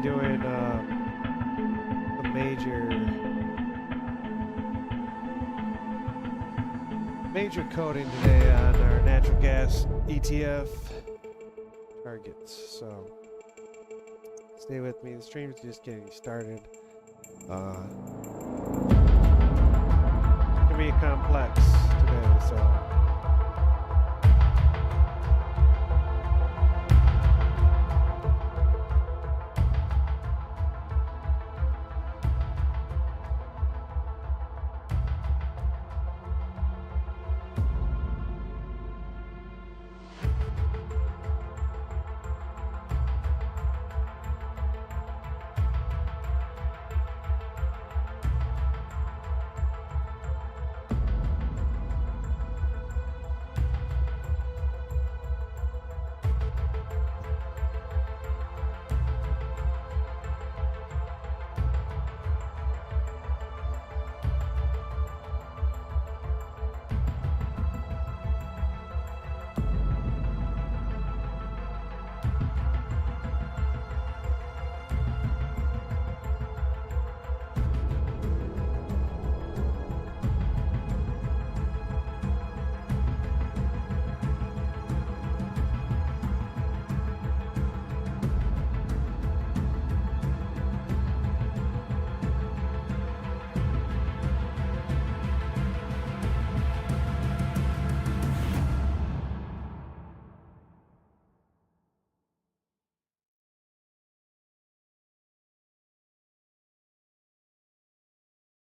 doing the major coding today on our natural gas ETF targets. So stay with me. The stream's just getting started. It's gonna be complex today, so.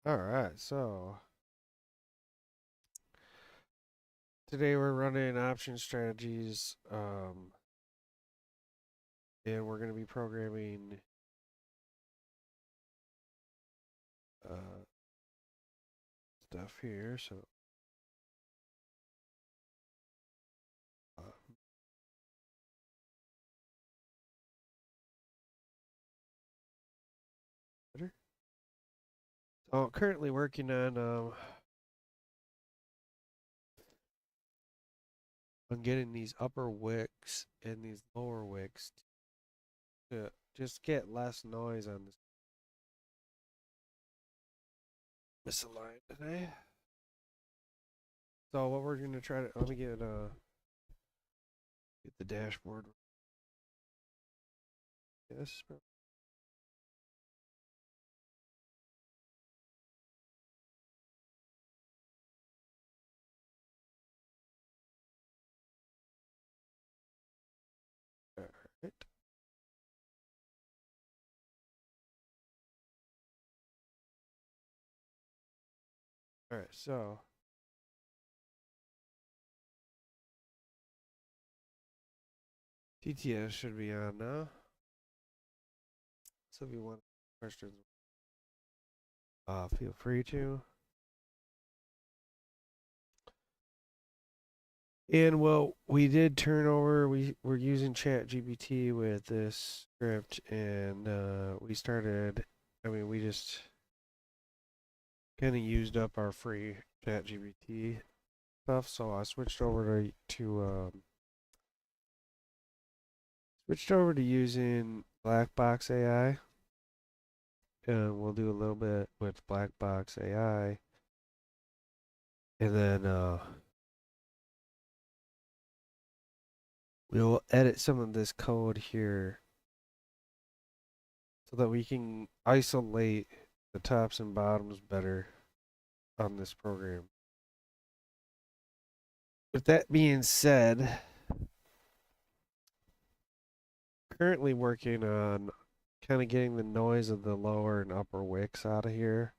All right, so today we're running option strategies, and we're going to be programming stuff here. So better. So I'm currently working on getting these upper wicks and these lower wicks to just get less noise on this misaligned today. So what we're gonna try to let me get the dashboard. Yes. All right. All right. So TTS should be on now. So if you want questions, feel free to. And well, we did turn over. We're using ChatGPT with this script, and we started. I mean, we just kind of used up our free ChatGPT stuff, so I switched over to using Black Box AI, and we'll do a little bit with Black Box AI, and then we'll edit some of this code here so that we can isolate the tops and bottoms better on this program. With that being said, currently working on kind of getting the noise of the lower and upper wicks out of here.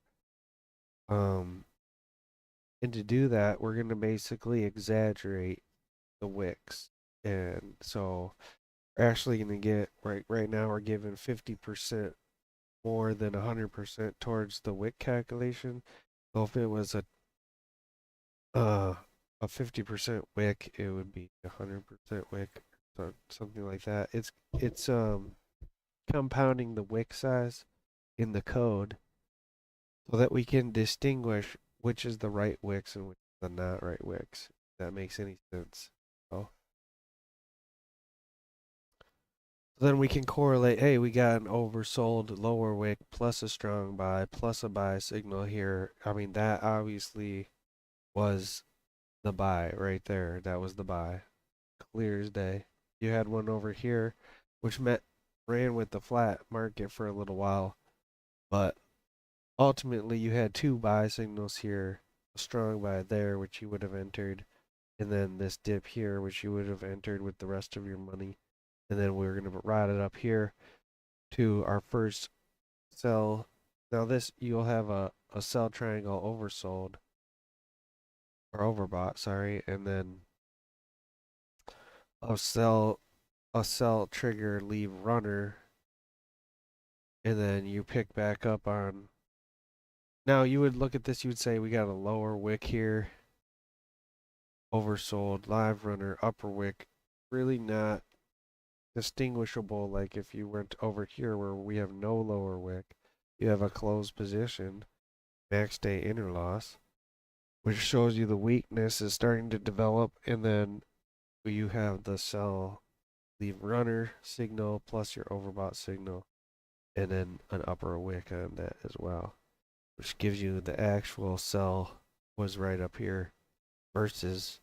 And to do that, we're going to basically exaggerate the wicks. And so we're actually going to get, right now we're giving 50% more than 100% towards the wick calculation. So if it was a 50% wick, it would be 100% wick, or something like that. It's compounding the wick size in the code so that we can distinguish which is the right wicks and which is the not right wicks. If that makes any sense. Oh. Then we can correlate, hey, we got an oversold lower wick plus a strong buy plus a buy signal here. I mean, that obviously was the buy right there. That was the buy. Clear as day. You had one over here, which meant ran with the flat market for a little while, but ultimately you had two buy signals here, a strong buy there, which you would have entered, and then this dip here, which you would have entered with the rest of your money. And then we were going to ride it up here to our first sell. Now this, you'll have a sell triangle oversold, or overbought, sorry, and then a sell trigger leave runner, and then you pick back up on. Now you would look at this, you would say we got a lower wick here, oversold, live runner, upper wick, really not distinguishable. Like if you went over here where we have no lower wick, you have a closed position, max day interloss, which shows you the weakness is starting to develop, and then you have the sell leave runner signal plus your overbought signal, and then an upper wick on that as well, which gives you the actual sell was right up here versus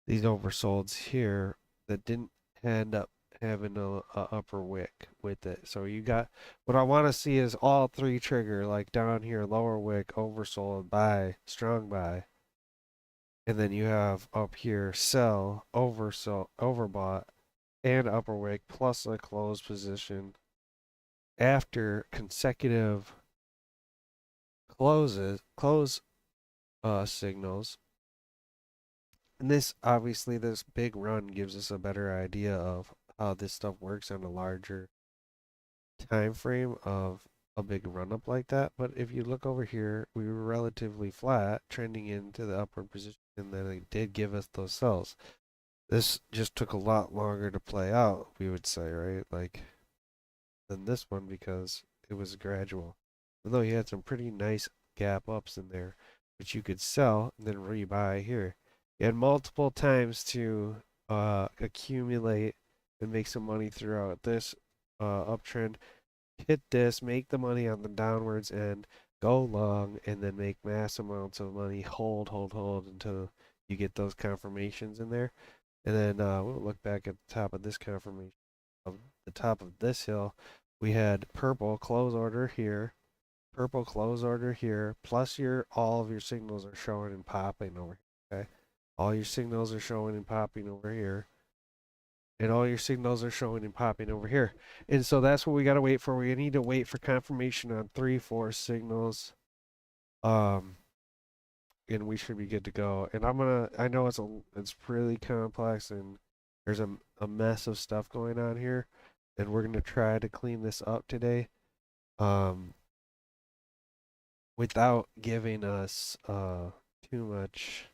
these oversolds here that didn't end up having a upper wick with it. So you got, what I want to see is all three trigger, like down here, lower wick, oversold, buy, strong buy. And then you have up here sell, oversold, overbought, and upper wick plus a closed position after consecutive close signals. And this, obviously, this big run gives us a better idea of how this stuff works on a larger time frame of a big run up like that. But if you look over here, we were relatively flat, trending into the upward position, and then it did give us those sells. This just took a lot longer to play out, we would say, right? Like, than this one because it was gradual. Although you had some pretty nice gap ups in there, which you could sell and then rebuy here. You had multiple times to accumulate and make some money throughout this uptrend. Hit this, make the money on the downwards end, go long, and then make mass amounts of money. Hold until you get those confirmations in there. And then we'll look back at the top of this confirmation. Of the top of this hill, we had purple close order here, purple close order here, plus your all of your signals are showing and popping over here. Okay, all your signals are showing and popping over here, and all your signals are showing and popping over here. And so that's what we got to wait for. We need to wait for confirmation on 3, 4 signals. Um, and we should be good to go. And I know it's really complex and there's a mess of stuff going on here, and we're gonna try to clean this up today, um, without giving us too much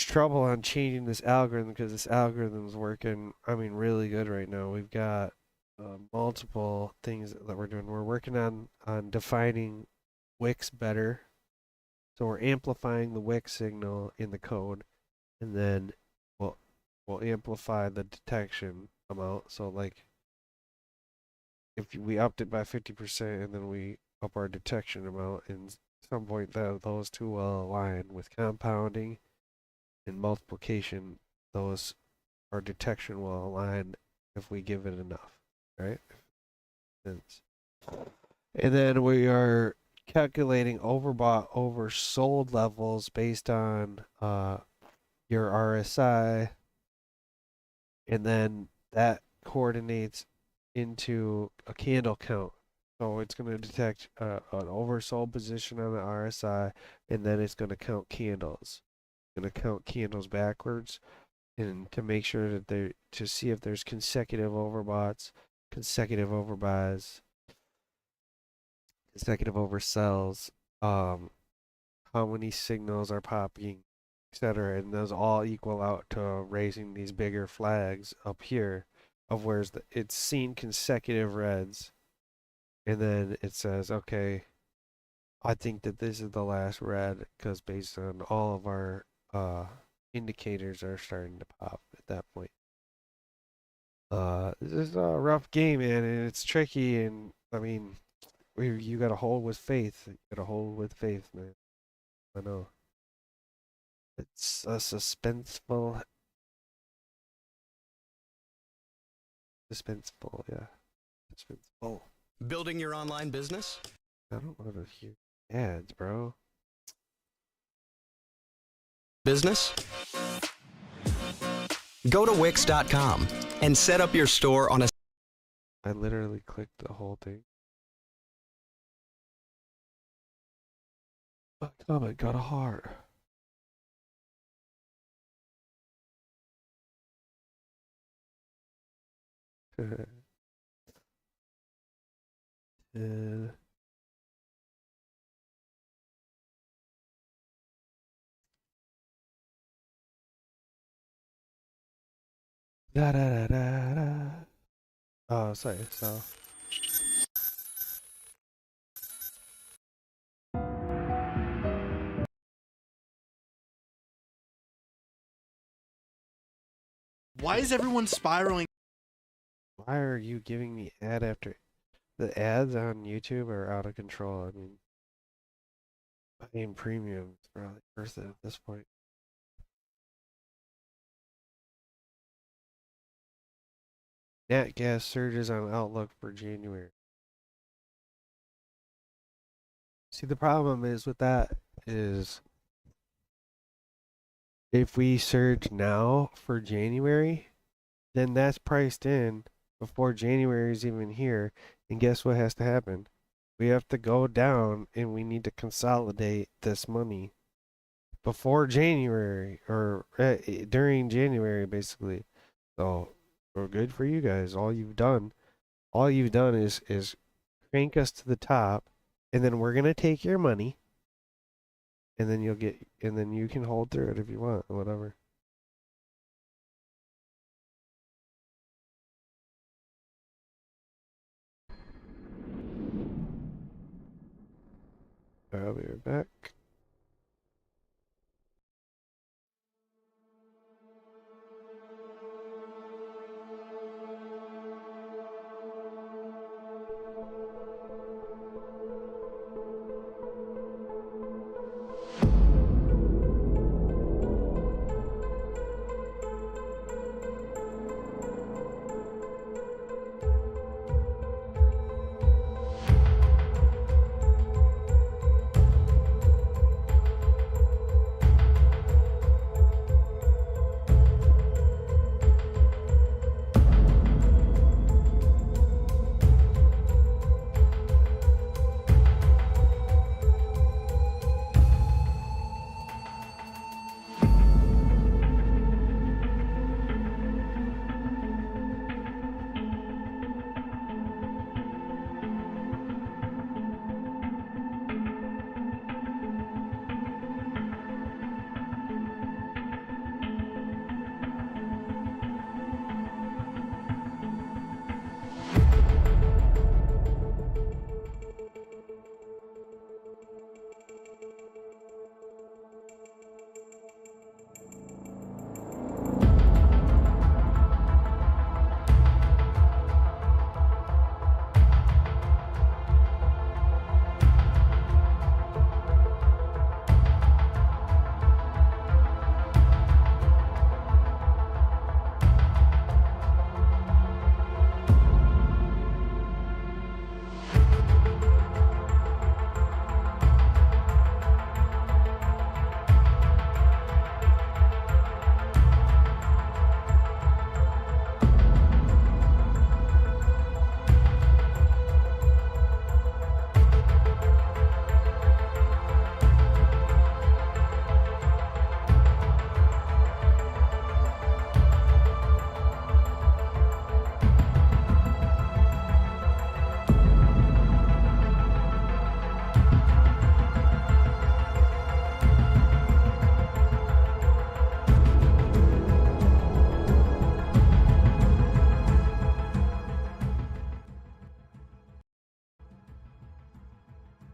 trouble on changing this algorithm because this algorithm is working. I mean, really good right now. We've got multiple things that we're doing. We're working on defining wicks better. So we're amplifying the wick signal in the code, and then we'll we'll amplify the detection amount. So like if we upped it by 50% and then we up our detection amount, and some point that those two will align with compounding and multiplication. Those our detection will align if we give it enough, right? And then we are calculating overbought, oversold levels based on your RSI, and then that coordinates into a candle count. So it's going to detect an oversold position on the RSI, and then it's going to count candles. It's going to count candles backwards, and to make sure that to see if there's consecutive overboughts, consecutive overbuys, consecutive oversells, how many signals are popping, etc. And those all equal out to raising these bigger flags up here of where's it's seen consecutive reds, and then it says, okay, I think that this is the last red because based on all of our indicators are starting to pop at that point. This is a rough game, man, and it's tricky. And I mean, you got to hold with faith. You got to hold with faith, man. I know it's a suspenseful, yeah, suspenseful. Building your online business? I don't want to hear ads, bro. Business? Go to wix.com and set up your store on a... I literally clicked the whole thing. My comment got a heart. uh, da da da da da. Oh, sorry. So. Why is everyone spiraling? Why are you giving me ad after the ads on YouTube are out of control? I mean, paying premium is probably worth it at this point. Nat gas surges on outlook for January. See, the problem is with that is if we surge now for January, then that's priced in before January is even here. And guess what has to happen? We have to go down and we need to consolidate this money before January or during January, basically. So, we're good for you guys. All you've done is crank us to the top, and then we're gonna take your money, and then and then you can hold through it if you want, or whatever. I'll be right back.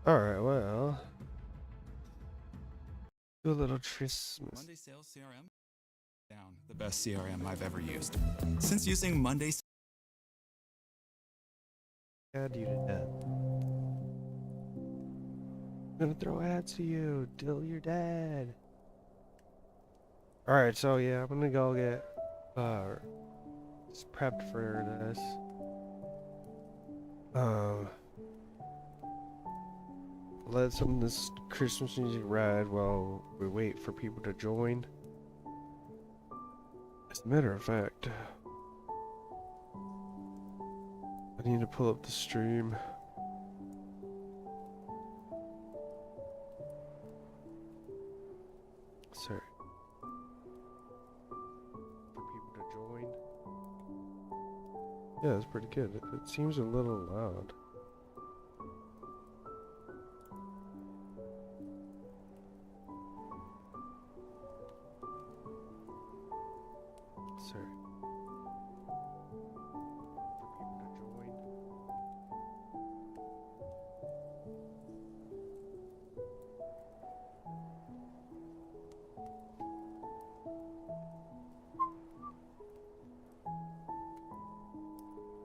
All right, well, do a little Christmas. Monday sales CRM. Down the best CRM I've ever used. Since using Monday. God, you to death. I'm gonna throw ads to you. Dill your dad. Alright, so yeah, I'm gonna go get prepped for this. Let some of this Christmas music ride while we wait for people to join. As a matter of fact, I need to pull up the stream. Sorry. For people to join. Yeah, that's pretty good. It seems a little loud. Sorry. For people to join.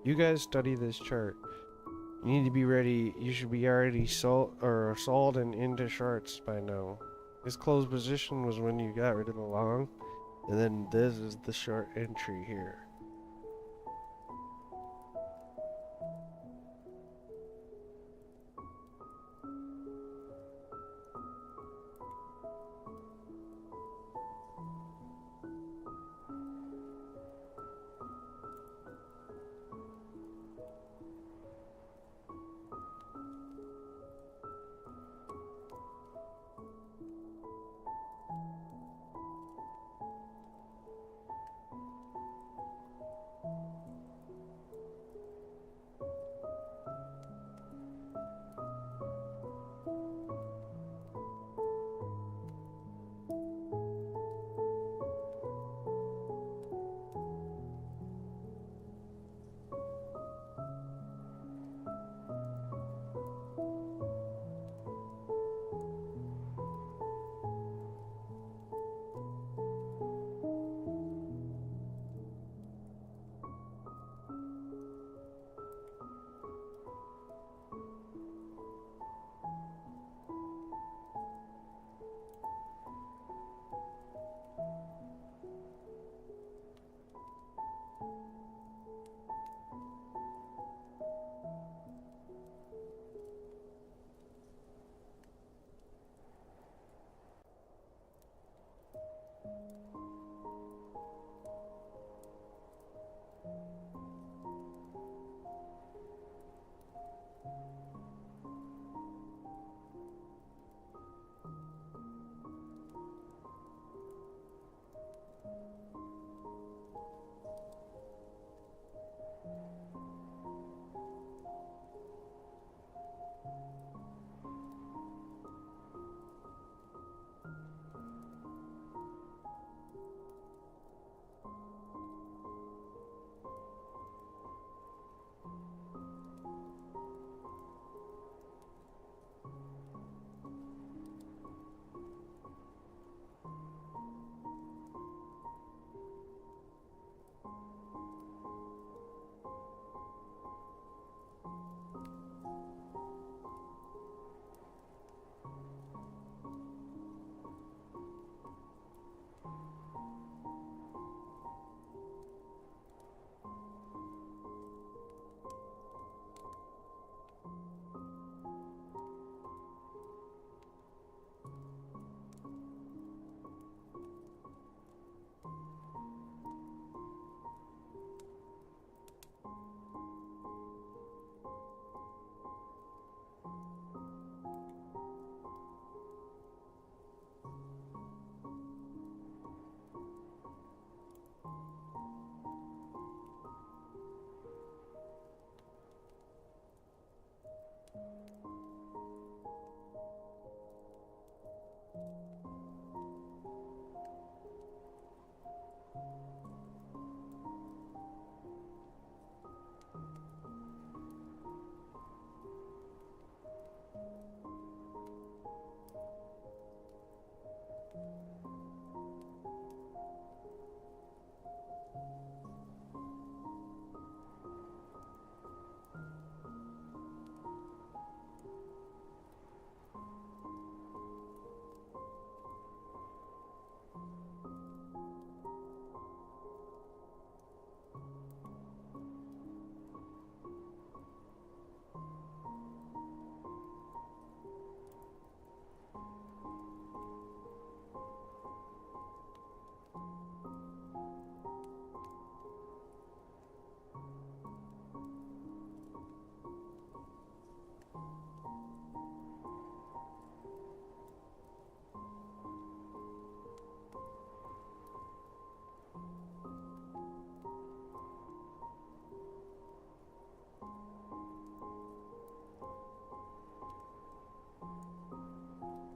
You guys study this chart. You need to be ready. You should be already sold and into shorts by now. This closed position was when you got rid of the long, and then this is the short entry here.